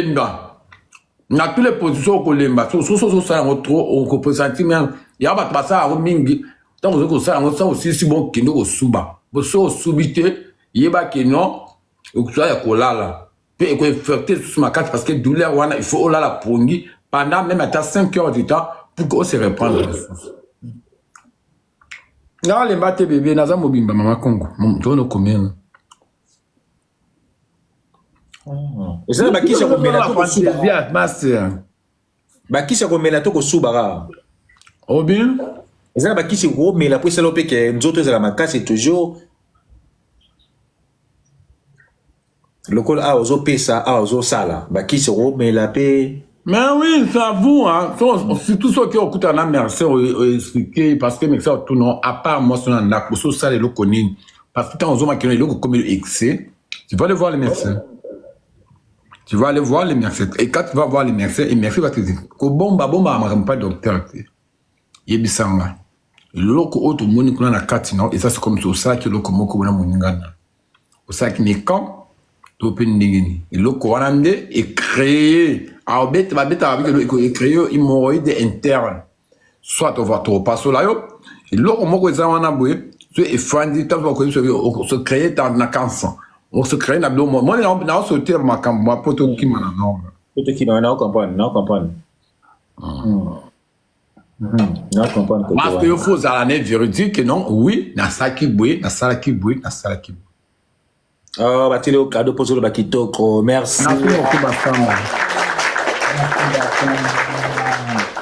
dans toutes les positions qu'on lemba so ça on trop on représente même il y a pas ça on mingi tant que ça on ça aussi si bon kino ko suba bo so subité yeba que non ou ça ya kolala peut ko affecter sur ma carte parce que douleur wana il faut la pongi pendant même à 5 heures du temps pour qu'on se reprendre la source là les batte bébé naza mobimba mama Congo to no combien et ça ba kisha ko mena to suba master ba kisha ko mena to ko suba obin et ça ba kisha ko mena pour cela pe que nzoto za makasi toujours le col a ozo pesa a ozo sala ba kisha ko mena pe. Mais oui, ça vous, hein. Surtout ceux qui ont écouté un merci expliqué parce que merci tout non, à part moi, c'est un acte, pour ça, les locaux connus. Parce que quand on a les locaux comme excès, tu vas aller voir les merci. Tu vas aller voir les merci. Et quand tu vas voir les merci, et merci va te dire, que bon, ma pas docteur. Yebisanga. Le locaux autre monde qu'on a la carte, non, et ça, c'est comme ça que le locaux moko na moningana. Au ça qui n'est quand, tu peux n'igéni. Et le locaux est créé. Alors, bête avec le créé hémorroïde interne. Soit on va trop passer là, et l'autre, on va dire, on a boué, c'est effrandi, tant qu'on se crée dans la cancer. On se crée dans le monde. Moi, on a sauté ma camp, moi, pour tout qui m'a non. Pour tout qui m'a non, comprendre, non, comprendre. Non, comprendre. Parce qu'il faut l'année véridique, non, oui, na ça qui boué, na ça qui boué, na ça qui boué. Oh, bah, tu es au cadeau pour le bakitoko, merci.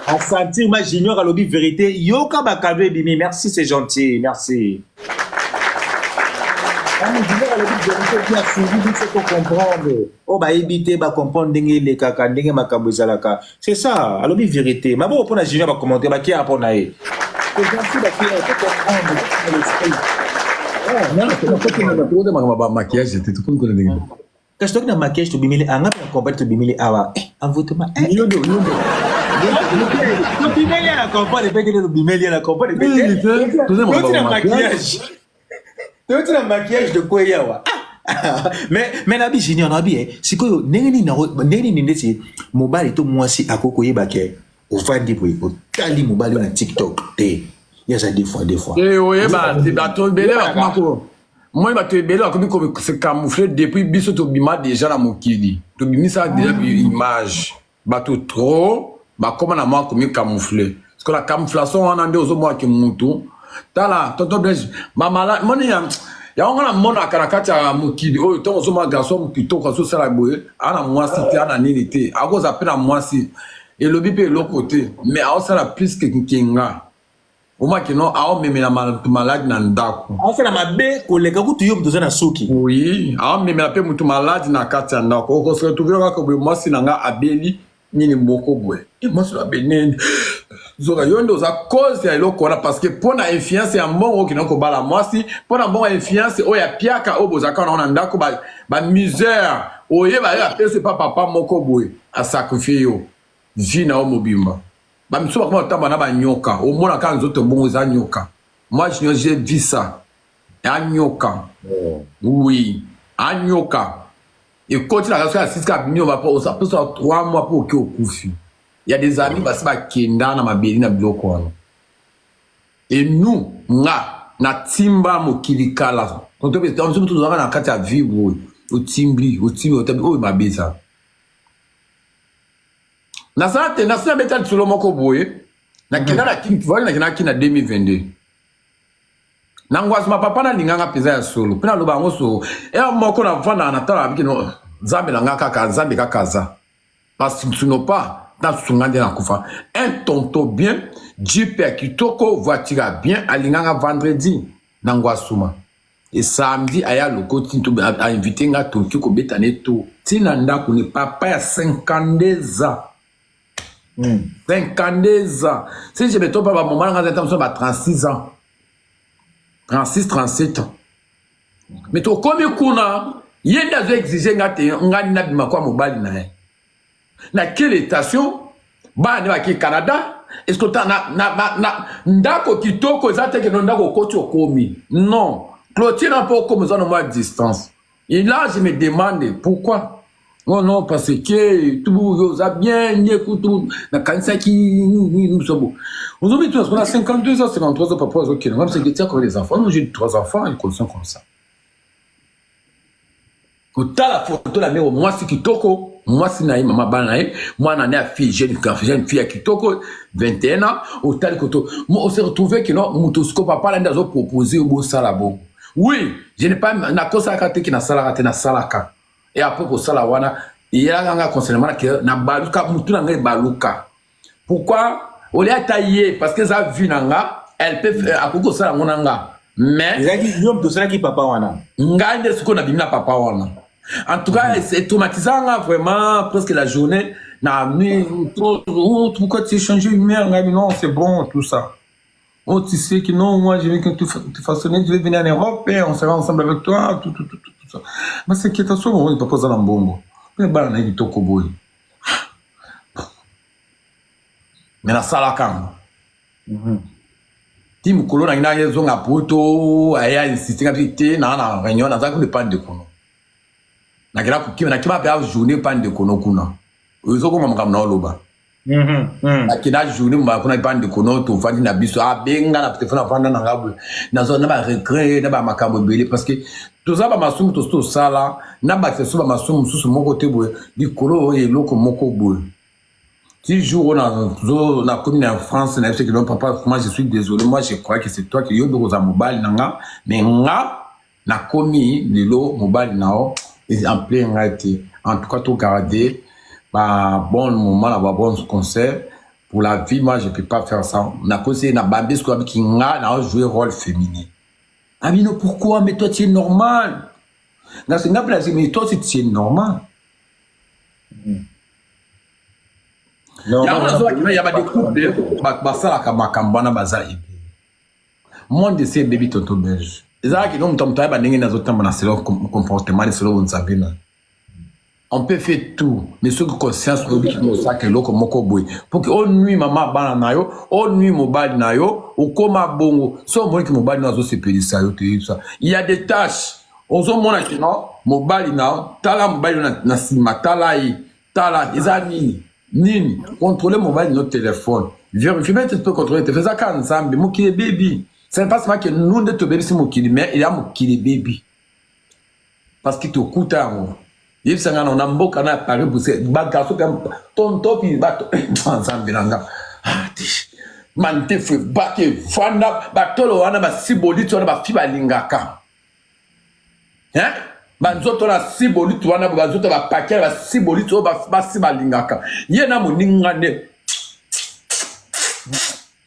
À sentir ma junior à lobby vérité, yoka bakabé bimi, merci, c'est gentil, merci. Junior à lobby vérité, bien suivi, il faut comprendre. Oh, bah, éviter, bah, comprendre, les kaka, ma kabuzalaka. C'est ça, à lobby vérité. Ma bon, pour la junior, va commenter, bah, qui a pour naïe. C'est gentil, bah, qui a pour comprendre, non, c'est pas maquillage, c'était tout comme le dégât. Quand je te maquillage, tu bimili, en appel, compagnie, tu bimili, awa, envoie-toi, Yodo. Tu bimili à la campagne, tu bimili à la campagne, tu maquillage. Tu as un maquillage de quoi yawa. Mais nabi junior nabi c'est quoi neni nindesi mobile to mwasi akoko yebake ofandi boy otali mobile na TikTok te ya ça des fois eh oye ba to belé ba mako moi ba to belé comme se camoufler depuis biso to bima déjà na mokili to bimisa déjà image ba to trop ba comment na moi comme camoufler parce que la camouflation on a deux mois qui mutu tala tonto blesse mama moni ya on a mon akarakati ya mokili oyo to zo ma garçon kitoko so sala boye ana mwasi te ana nini te akoza pe na mwasi et le bipé l'autre côté mais a sala plus que kinga au moins que non a même la malade na ndako a fait la mabe koleka kutu yo mtoza na suki oui a même la pe mutu malade na kati ya ndako ko se retrouver ka ko mwasi nanga abeli nini moko boye et moi sur la benende zoka yondo za cause ya eloko wana parce que pona influence ya mbongo ki nako bala mwasi pona mbongo influence oya piaka obozaka na ndako ba misère oye ba ya pese papa moko boye a sacrifier yo vie na omobimba ba misoba kama tamba na ba nyoka o mona kan zoto mbongo za nyoka moi j'ai vu ça ya nyoka oui a nyoka et quand la raison à 6 cabinets va pas ça peut ça 3 mois pour que au kufi. Il y a des amis parce que kenda na mabeli na biloko wana. Et nous na timba mokili kala. Donc on tout dans na kati ya vivre au timbi o mabeza. Na ça betal solo moko boye. Na kenda na king voile na kina 2022. Nangwazi papa na linganga peza ya solo. Pena loba ngoso. E moko na vanda na tala bikino zambe na ngaka ka zambe ka kaza. Parce que tu n'as pas dans son gande na kufa. Un tonto bien, Jeep kitoko voiture bien alinganga vendredi nangwasuma. Et samedi aya lokoti to a invité nga tonto ko betane to. Tina ndako ni papa ya 52 ans. 52 ans. Si je me trompe pas maman nga attention ba 36 ans. 36, 37 ans. Mais to komi kuna, yenda zo exiger ngate ngani na bima kwa mobali na ye. Na quelle station? Ba ne ba ki Canada? Est-ce que na ndako kitoko zate ke ndako koti okomi? Non. Clôture n'a pas comme ça à distance. Et là je me demande pourquoi Oh non, parce que tout le monde a bien écouté. La cancer qui nous sommes. Aujourd'hui, tout on a 52 ans, 53 ans, papa, ok. Même si tu as comme les enfants, moi j'ai 3 enfants, ils sont comme ça. Quand tu as la photo, la mère, moi c'est Kitoko, moi c'est Naïm, maman Banaï, moi on a fille, jeune fille à Kitoko, 21 ans, au tel que moi on s'est retrouvé que non, Moutosco, papa, là, nous a proposé au beau salabo. Oui, je n'ai pas, na kosa kate qui na salaka, na salaka. Et après pour ça, il y a un concernant que na baluka, moutou na baluka. Pourquoi? On l'a taillé parce que ça vu nanga, elle peut faire à beaucoup ça nanga. Mais qui papa wana. Nga ce qu'on a bimna papa wana. En tout cas, c'est traumatisant vraiment presque la journée. Na nuit, pourquoi tu changes une mère? Non, c'est bon tout ça. Oh, tu sais que non, moi je veux que tu façonnes, je vais venir en Europe et on sera ensemble avec toi, tout ça. Mais c'est qui t'a sauvé, on va poser dans le bongo. Mais bah, on a dit toko boy. Mais la salle quand. Tim Kolo n'a pas raison à poto, à y insister à vite, na réunion, na zako ne pas de kono. Na kila kukiwa na kima pia journée pas de kono kuna. Uzo ko mama kamna oloba. Na kila journée mba kuna pas de kono to fandi na biso a benga na téléphone afanda na ngabu. Na zo na ba regret na ba makambo belé parce que tout ça ba masumu to sala na ba feso ba masumu susu moko tebo di kolo e loko moko boy. Si jour on a commis en France, on a fait que non papa, moi je suis désolé, moi je crois que c'est toi qui yob aux mobile nanga, mais nga na commis le lot mobile nao et en plein réalité. En tout cas tout garder, bah bon moment là, bon concert pour la vie, moi je peux pas faire ça. Na cause na bambis quoi qui nga na jouer rôle féminin. Ah mais non pourquoi? Mais toi tu es normal. Na c'est n'a mais toi tu es normal. Non, il y a des couples, ça la makambana baza ibi. Monde de ces bébés tonto belge. Ezala qui donc tombe ba ndenge na zotam na selo comportement de selo onzabina. On peut faire tout, mais ce que conscience ko bi no ça que loko moko boy. Pour que on nuit maman bana nayo, on nuit mobile nayo, o koma bongo. So mo ki mobile na zo se pelisa yo te ça. Il y a des tâches. Ozo mona ki no mobile na tala mobile na sima tala yi tala ezani. Nini, contrôler mobile notre téléphone. Vérifier même tu peux contrôler. Tu fais ça quand ensemble. Moi qui est baby. C'est pas seulement que nous de te baby c'est moi qui mais il y a moi qui est baby. Parce qu'il te coûte à moi. Il s'en a on a beaucoup à Paris pour ces bagages comme ton top il va ensemble là. Ah man te fait baquer fanda batolo wana ba siboli tu wana ba fiba lingaka. Hein? Banzoto la siboli tu wana banzoto ba paquet ba siboli tu ba sibalingaka yena moninga ne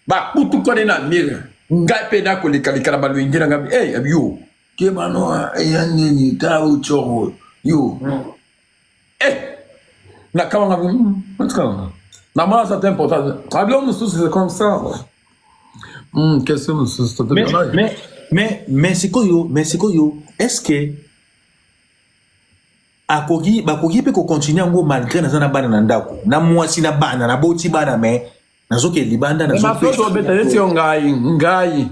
ba kutu kone na mire ngape na ko likalikala ba lwingira ngabi abiyo ke mano yanini ta uchoro yo na kama ngabi ntsaka na mala ça c'est important abiyo musu c'est comme ça qu'est-ce que musu mais c'est quoi yo est-ce que akogi bakogi pe ko continuer ngo malgré na zana bana na ndako na mwasi na bana na boti bana me nazoke libanda na zo pe so beta eti ngai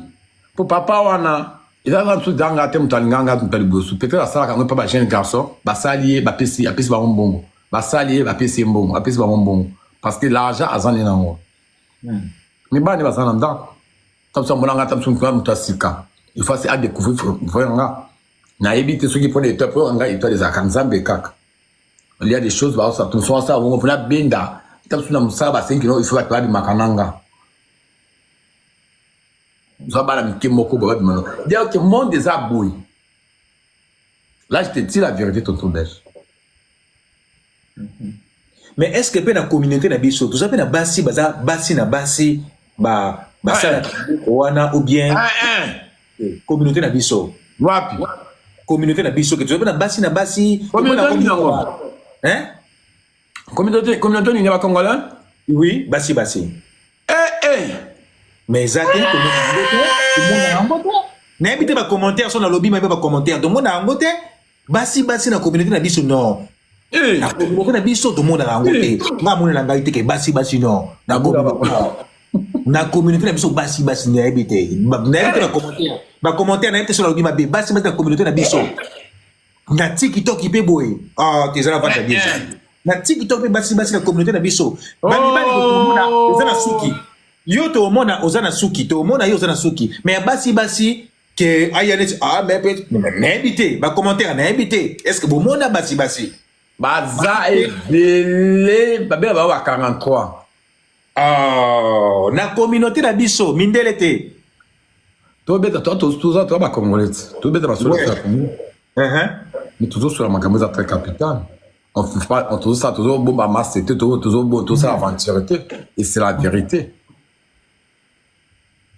po papa wana ila na tu danga te mutalinganga mutalibosu peut-être la sala ka pa ba jeune garçon ba salier ba pesi apesi ba mbongo ba salier ba pesi mbongo apesi ba mbongo parce que l'argent azani na ngo mais bana ba zana ndako comme ça monanga tam sun kwa mutasika il faut à découvrir vraiment. Na éviter ceux qui prennent les top on gagne des akanzambe kaka. Il y a des choses bah ça tout ça on peut la benda. Comme si on ça ba 5 kg il faut pas de makananga. Ça ba la miki moko ba mano. Dire que monde des aboui. Là je te dis la vérité tonton belge. Mais est-ce que la communauté na biso tout ça peut na basi na basi ba ça wana ou bien communauté na biso. Wapi? Communauté na biso que tu veux na basi communauté hein communauté ni ba congolais oui basi mais ça que communauté na habite ba commentaire sur na lobby mais ba commentaire tout le monde a ngote basi na communauté na biso non na communauté na biso tout le monde a ngote nga mona na ngai te ke basi non na communauté na biso basi na habite na commentaire ba commentaire na habite sur la lobby mais basi na communauté na biso na TikTok ipe boy ah tes la vente bien na TikTok pe basi la communauté na biso ba mibali ko tomona ozana suki yo to mona ozana suki to mona yo ozana suki mais basi que ayane ah mais peut n'invité ba commentaire n'invité est-ce que bon mona basi baza ebele babela ba 43 oh na communauté na biso mindele te to beta to ba congolais to beta ba solo ça mais toujours sur la makambo za très capital on fait pas on toujours ça toujours bon ba masse c'était toujours ça aventure et c'est la vérité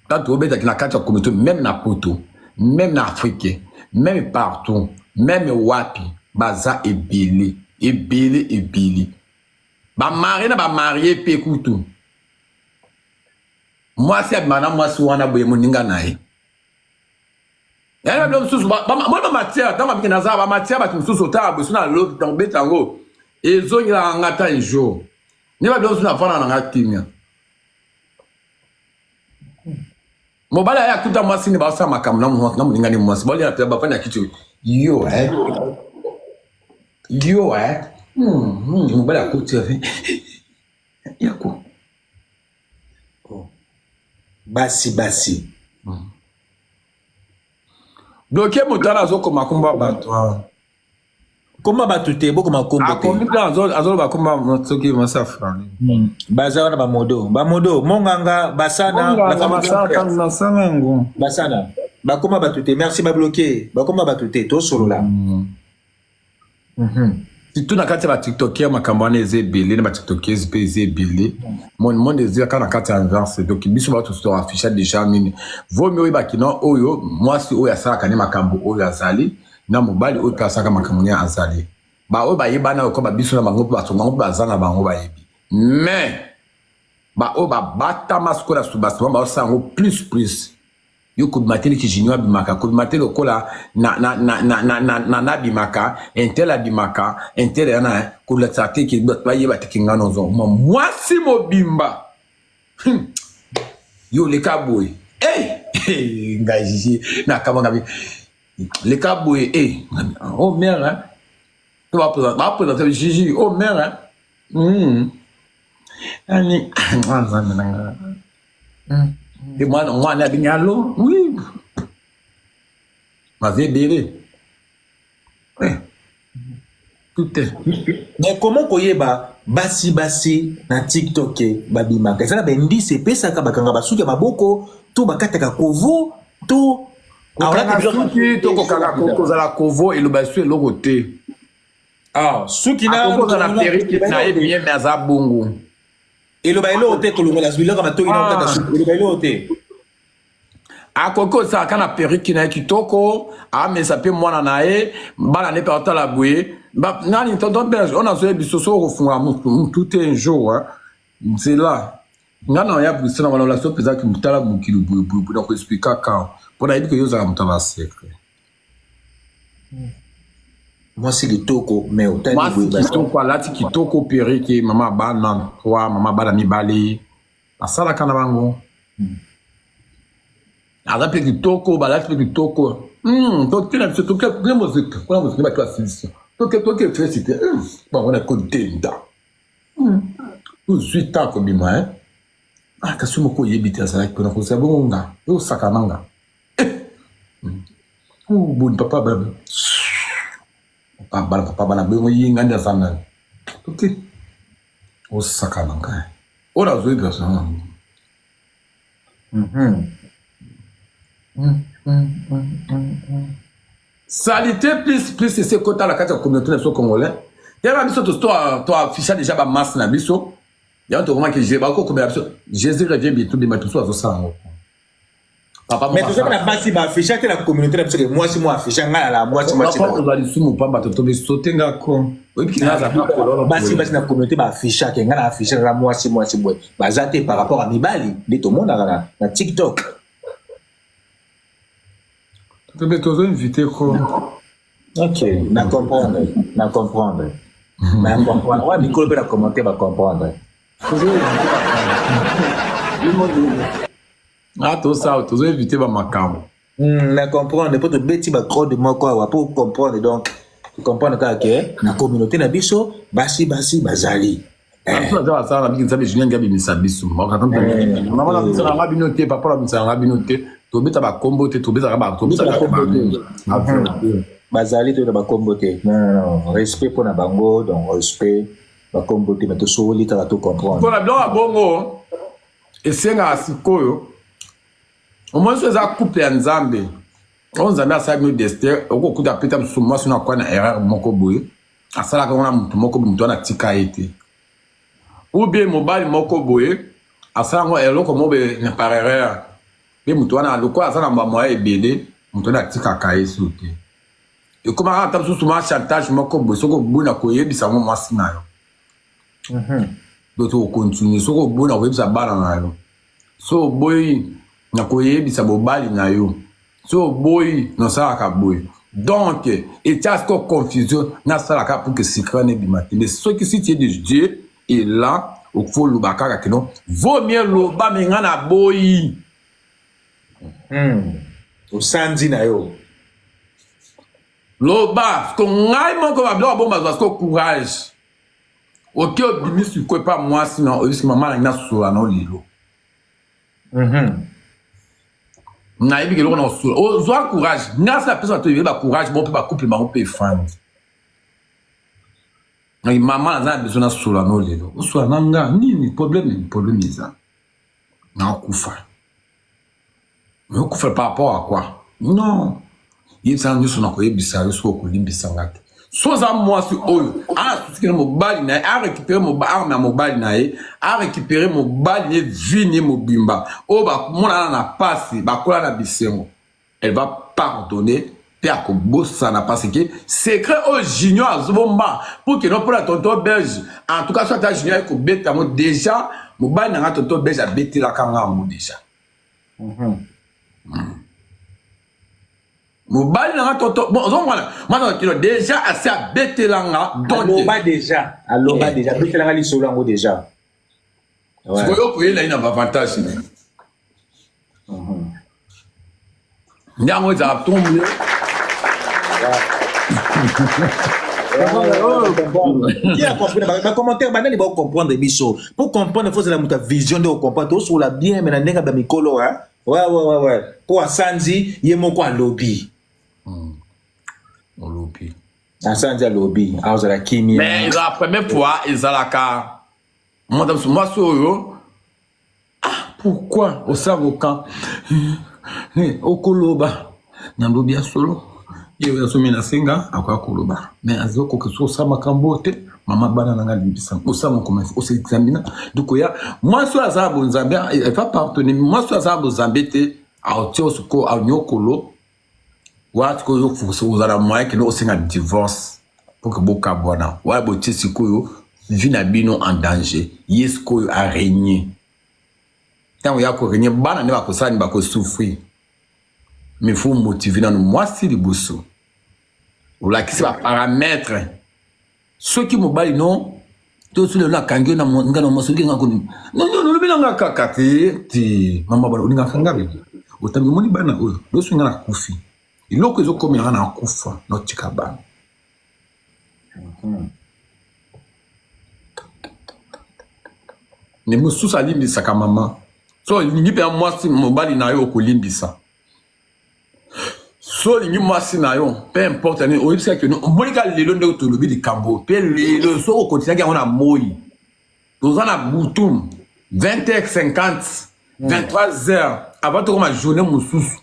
tant to beta na kati ya communauté même na poto même na africain même partout même wapi baza ebele ba marié pe kutu moi c'est mana moi si wana boye moninga nae ya ba msusu ba matière dans ma bikina za ba matière ba msusu ta bo suna lo tombe tango ezo ngira ngata un jour ni ba msusu na fana na ngatinya mobala ya kuta moi si ni ba sa makam na moninga ni moi si bali ya ba fanya kitu yo mobala ya kuta yako basi doke mutana zo ko makumba bato koma bato te boko makombo te azolo bakumba soki masafra baza wana bamodo monganga basana basana bakoma bato te merci ba bloquer bakoma bato te to solola surtout na kati ya TikTok ya makambo wana eza ebele na TikTok pe eza ebele monde eza kaka na kati ya inverse donc biso bato to afficher déjà nini vaut mieux oyebaki na oyo mwasi oyo asalaka ne makambo oyo azali na mobali oyo asalaka makambo ne azali ba oyo bayebana oyo koba biso na bango mpe basonga ngo baza na bango bayebi mais ba oyo babatama sikola subasima baosala yango plus yo kobimateli kijinyo abimaka kobimateli okola na bimaka intel abimaka intel yana kolatisa te ki bayeba te kinga nozo mwasi mobimba yo leka boye ngaji na kabanga bi leka boye oh mère tu vas présenter Gigi oh mère ani et moi on a bien l'eau oui ma vie bébé tout est mais comment koyeba basi na TikTok babimaka ezala bendi se pesa ka bakanga basuki maboko to bakataka kovo to awala suki to kokanga kozala kovo et le basu eloko te suki na kozala periki na e bien mais aza bongo eloba elo te kolongola biloko matoki na kaka suki eloba elo te akoko sa kana periki na kitoko amesa pe mwana na ye bala ne pa la boye nani tonton belge on a zo bisoso kofunga mutu tout un jour c'est là ngana ya biso na relation pesa ki mutala mukilo boye na ko expliquer ka pour aider que yoza mutaba secret moi c'est kitoko mais otali boye kitoko alati kitoko periki mama bana toi mama bana mibali asala kana bango Ada pe kitoko balati pe kitoko donc tu n'as surtout que la musique va toi assistir donc tu fais c'était bon on a côté da tout suite ta ko bima kasumo ko yebita ça ko na ko sabonga yo sakananga bon papa bana bo yinga nda sana ok o sakananga ora zo ida sana Salité plus c'est côté la carte communauté de congolais. Il y a biso to afficher déjà ba masse na biso. Il y a comment que j'ai ba ko comme Jésus revient bientôt de mettre tout ça. Papa mais tout ça na basi ba afficher la communauté parce que moi si moi afficher ngala la moi si moi si on va lui sumu pamba to be sauter ngako. Oui puis là ça basi na communauté ba afficher que ngala afficher la moi si boy. Ba zate par rapport à Mibali, de tout le monde na TikTok. Tu peux inviter quoi? Ok, na comprendre. Ouais, Nicole peut la commenter, va comprendre. Tout ça, tu dois inviter ma cam. Na comprendre, pour te bêtir, trop de moi quoi, pour comprendre donc. comprendre que na communauté na biso basi bazali ça na biso Julien Gabi misabiso mama na biso na ngabinote papa na biso na ngabinote to beta ba kombo te to beta ba to beta bazali to ba kombo te non respect pour na bango donc respect ba kombo te mais to soli ta to comprendre pour la blanc bongo esenga asikoyo au moins ça couple ya Nzambe on Nzambe asabi no destin okokuta peta musuma suna kwa na erreur moko boye asala ka wana mutu ana tika ete ou bien mobile moko boye asala ngo eloko mobe na par erreur be mutu ana loko asala mbamo ebele mutu ana tika ka yesu te et comment ata musuma chantage moko boye soko buna koyebisa mo mwasi nayo donc on continue soko buna koyebisa bana nayo so boy na koyebisa bobali nayo so boy non ça ka boy donc et tu as quoi confusion na ça la pour que secret ne bimate mais ce qui si tu es de Dieu et là au faut le bakaka que non vaut mieux le ba menga na boy au sandi na yo lo ba ko ngai mon ko ba bon ba parce que courage OK bimi sur quoi pas moi sinon aussi maman na so na lilo na ibi kelo na so o zo courage na sa personne te ba courage bon peut pas couple ma on peut fan na maman na besoin na so na lelo o so na nga ni problème ça na kufa mais kufa par rapport à quoi non il ça nous na ko yebisa so ko limbisa ngate so za moi sur oyo a tukile mobali na a récupérer arme à mobali na a récupérer mobali ne vini mobimba o ba mona na passe ba kola na bisengo elle va pardonner pe akobosa na parce que secret au junior azomba pour que non pour la tonton belge en tout cas soit ta junior ko beta mo déjà mobali na tonton belge a beti la kanga mo déjà mobali na tonton bon moi déjà assez à betelanga donc déjà betelanga li solo ngo déjà ouais c'est quoi pour il a un avantage nyango za tombe qui a compris les commentaires banali ba comprendre biso pour comprendre il faut la muta vision de comprendre sur la bien mais na nenga ba mikolo hein ouais pour asanzi yemoko a lobby lobby asanzi a lobby aza la kimia mais la première fois ezalaka madame moi soyo pourquoi au savocan okoloba na lobby ya solo yo ya somi na senga akwa koloba mais azoko que so sama kambote mama bana nanga limbisa osama commence o se examiner donc ya moi so azabo nzambe elle va pardonner moi so azabo zambete a otio ko a nyokolo what ko yo fuso uzara moi que no singa divorce pour que boka bona wa boti sikoyo vina bino en danger yes ko a régner tant ya ko régner bana ne ba ko sani ba ko souffrir mais faut motiver dans moi si liboso ou la qui c'est paramètre ceux qui mobile non tout sur le la kangyo na ngana mosuki ngakoni non le bilanga kakati ti mama balo ninga kanga be otambi moni bana oyo lo swinga na kufi iloko ezo komela na kufa no tikaba ne mususa limbisa ka mama so ningi pe mwasi mobali na yo ko limbisa so lingi mwasi na yo peu importe ni oyebisa que no monika lelo ndo to lobi di kambo pe lelo so ko continue on a moyi tozana butum 20h50 23h avant de ma journée mususu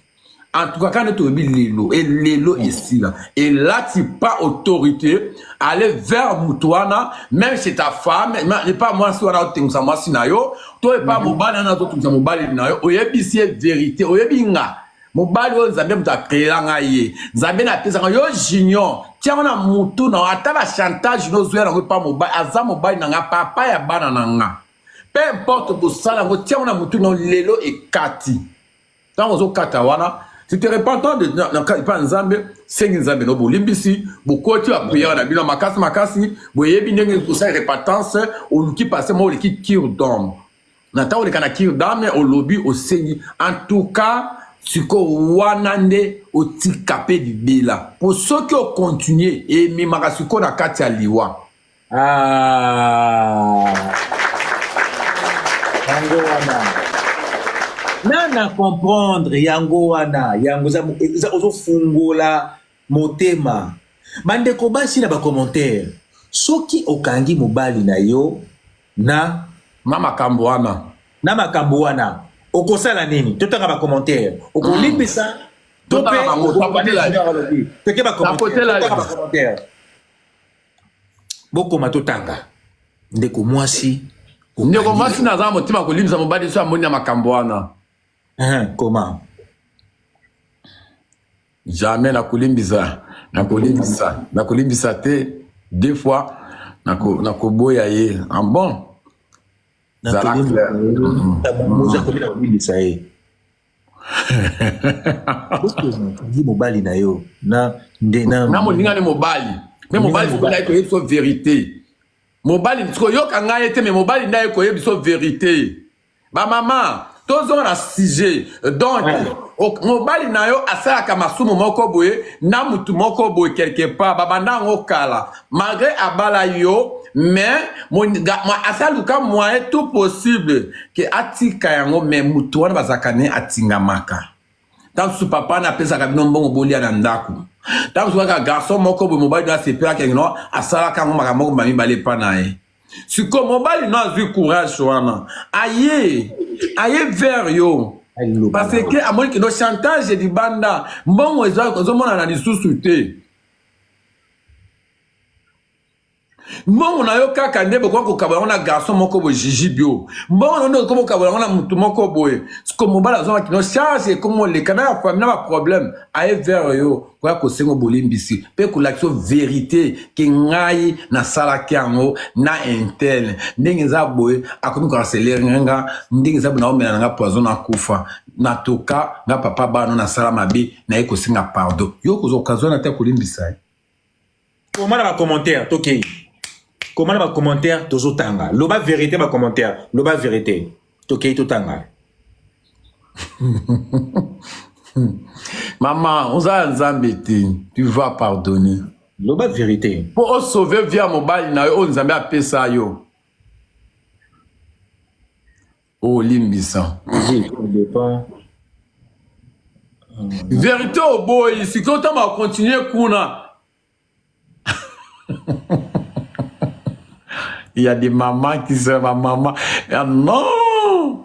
en tout cas quand tu lobi lelo et lelo ici là et là tu pas autorité aller vers mutwana même chez ta femme mais pas moi si on a tengu sa mwasi na yo to e pas mobali na to tengu mobali na yo oyebisi vérité oyebinga mobali o nzambe muta créanga ye nzambe na pesa yo junior tia na mutu na ata ba chantage no zoya na pa mobali aza mobali na nga papa ya bana na nga peu importe ko sala ngo tia na mutu no lelo e kati tant zo kata wana si te repentant de na pas nzambe sengi nzambe no bolimbisi bokoti a prière na bino makasi boyebi ndenge ko sa repentance o luki passer mo liki cure d'homme na tawo le kana cure d'homme au lobby au sengi en tout cas siko wana nde otika pe libela po soki okontinue ememaka siko na kati ya liwa. Yango wana nana comprendre yango wana yango za ozofungola motema bandeko basi na bacommentaire soki okangi mobali na yo na makambo wana okosala nini totanga bacommentaire okolimbisa bacommentaire bokoma totanga ndeko mwasi naza motima kolimbisa mobali so amoni na makambo wana. Comment? Jamais nakolimbisa te 2 fois nakoboya ye en bon. Mobali na yo na moninga ne mobali mais mobali na ko yebiso vérité mobali tiko yoka ngai te mais mobali na ko yebiso vérité ba mama tozo na sujet donc mobali na yo asalaka masumu moko boye na mutu moko boye quelque part babanda ngo kala malgré abala yo mais asaluka moyen tout possible que atika yango mais mutu wana bazakane atingamaka tant su papa na pesa ka bino mbongo bolia na ndaku tant su ka garçon moko boye mobali na sepela ke no asalaka ngo makamoko mami bale pa na ye siko mobali no azwi courage wana aye vers yo parce que amoni que no chantage di banda mbongo ezomona na lisusu te mbongo na yo kaka nde bokwa kokabala na garçon moko boye jiji bio mbongo na ko kokabala na mutu moko boye siko mobali azomaki no charge comme le kana ya famille na problème aye vers yo kwa ko sengo bolimbisi pe ko l'action vérité ke ngai na salaki yango na intel ndenge za boye akomi ko accélérer nga ndenge za bona omela nga poison na kufa na toka nga papa bano na sala mabe na eko singa pardon yo ko occasion na te ko limbisa. Comment na commentaire tokei comment na commentaire tozotanga loba vérité ba commentaire loba vérité tokei totanga. Maman, on a Nzambeti, tu vas pardonner. Loba vérité. Pour sauver via mobile, on Nzambe a fait ça yo. Oh limbisa. Vérité au boy, si quand on va continuer kuna. Il y a des mamans qui sont ma maman. Ah non.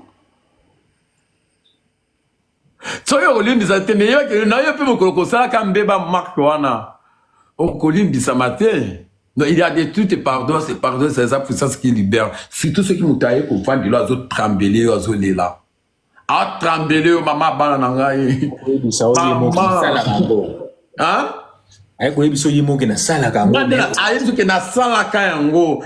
Soyo kolimbisa te mais yo na yo pe mokolo sala ka mbeba marque wana o kolimbisa matin. Non, il y a des trucs pardon c'est ça puissance qui libère surtout ceux qui mutaye ko fandi lo azo trembler azo lela a trembler maman bana na ngai hein ay ko yebiso yimo ke na sala ka ngo ayebiso ke na sala ka yango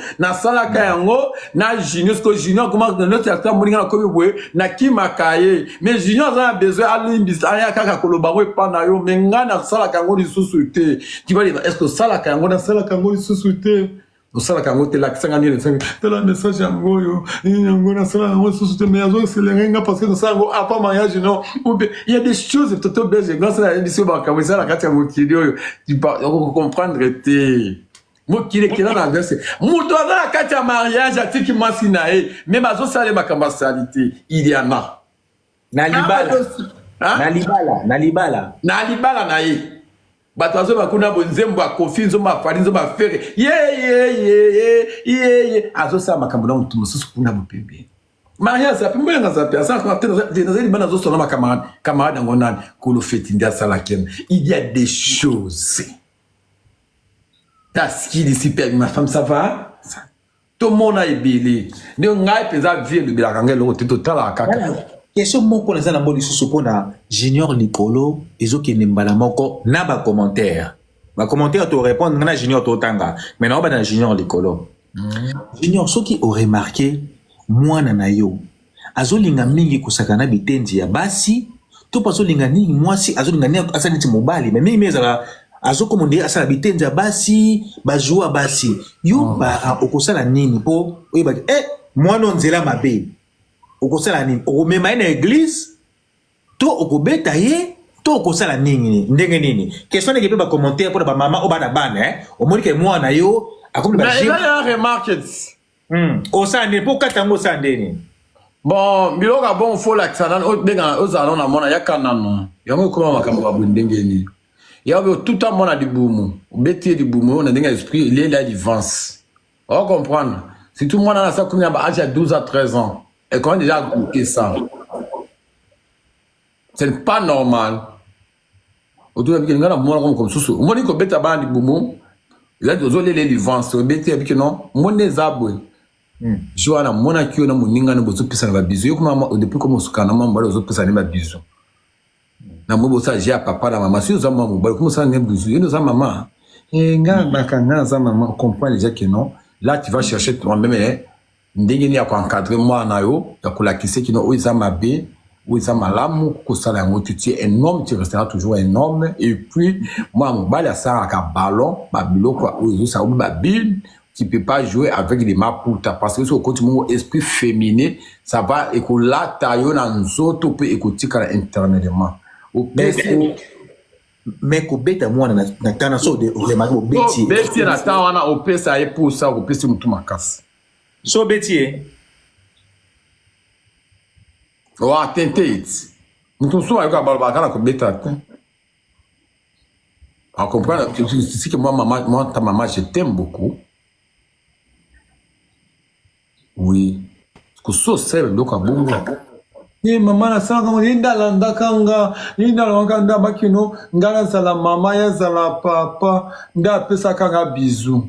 na junior ko junior comment dans notre acteur moninga na kobi boye na kimakaye mais junior a besoin alimbisa aya kaka koloba we pa na yo menga na sala ka ngo lisusu te tu vas dire est-ce que sala ka ngo na sala ka ngo lisusu te o sala ka ngo te la kisanga ni te la message yango yo yango na sala ngo lisusu te mais azo selenga parce que ça ngo avant mariage non il y a des choses toto belge grâce à l'émission ba ka ça la kati ya mokili yo tu pas comprendre te mokili kila na verse muto na kati ya mariage atiki mwasi na e même azo sala makamba salité il y en a na libala na ye bato azo bakuna bonzembo akofi nzombo afali nzombo afere ye azo sala makambo na mutu mosusu kuna bopembe mariage ça peut me ça ça des bana zo sona camarade ngonani ko lo feti ndia sala ken il y a des choses tas qui ici ma femme ça va tout le monde a ébélé ne ngai pesa vie le bilakanga lo te total kaka question moko na mboli susu pona Junior Likolo ezokende mbala moko na ba commentaire to répondre na Junior to tanga mais na ba na Junior Likolo Junior soki au remarqué mwana na yo azolinga mingi kusakana bitenzi ya basi to pazolinga nini mwasi azolinga ni asali ti mobali mais mingi mezala azokomonde asala bitenzi ya basi bajua basi yo ba okosala nini po oyeba mwana nzela mabe okosala nini okomema na église to okobeta ye to okosala nini ndenge nini question neke pe ba commentaire pour ba mama o bana bana omoni ke mwana yo akomi ba mais il y a une remarque o sande pour katango sande ni bon biloka bon faut la xana o benga o zalon na mona yakana no yango koma makambo ba ndenge ni ya tout à mona di bumu beti di bumu on a ndenge esprit il est là d'avance on comprendre si tout le monde a ça comme âge à 12 à 13 ans et qu'on a déjà goûté ça c'est pas normal autour de quelqu'un comme ça on dit que beta ba di bumu il a deux les d'avance beti avec non mon zabwe Joana mona kio na muninga na bozo pisa na bizu yo kuma depuis comme sukana mama bozo pisa na bizu na mo bosa ja papa na mama si ozama mo bozo comme ça na bizu yo za mama nga bakanga za mama comprend déjà que non là tu vas chercher toi-même ndenge ni ya ko encadrer moi na yo ya ko la kise ki no oza mabe oza malamu ko sala yango tu es un homme tu resteras toujours un homme et puis moi mo bala ça ka ballon ba biloko ozo ça ba bin. Tu ne peux pas jouer avec des maputa parce que si on continue esprit féminin, ça va écouler la taille dans nous autres peut écouter internellement. Mais ko beta moi na tana so de remarque beti. Beti na tana wana opesa e pour ça opesa mutu makasi. So beti Wa tente it. Mutu so ayo ka balba kana ko beta. On comprend c'est que moi ta maman je t'aime beaucoup. Oui, parce que ça c'est le cas bon. Eh maman na sanga mo linda landa kanga nda bakino ngala sala mama ya sala papa nda pesa kanga bisou.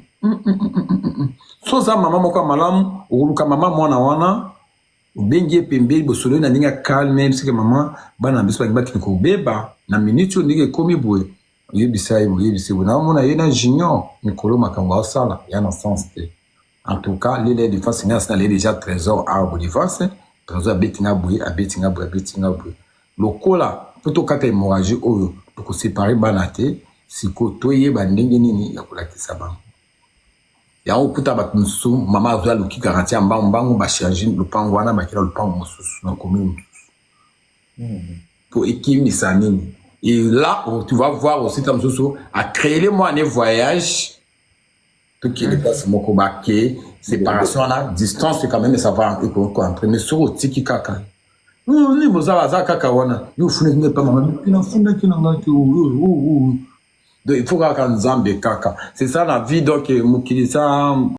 So za mama moko malamu uluka mama mwana wana ubengie pembe bosolo na ninga calme parce que maman bana biso ba ko beba na minute ndike komi boye yebisa na mona yena junior Nicolo makambo sala ya na sens te. En tout cas, les défenses nationales déjà trésor arbre défense, trésor betinga boui, abetinga boui. Le cola, plutôt qu'à hémorragie, pour séparer banate, si kotoye bandenge nini, yakola kisaba. Ya o puta batnusu, mama zoa luki garantie mbambango ba changer le pangwana ba kila le pango mususu na commune. Pour équilibrer nini. Et là, tu vas voir aussi comme à créer les moyens de voyage. Tout qui est passé mon kobaké, séparation là, distance c'est quand même ça va entre mais sur au tiki kaka. Ni boza za kaka wana, yo fune ne pas maman, ina fune ki na ngaki donc il faut kaka nzambe kaka. C'est ça la vie donc mukili ça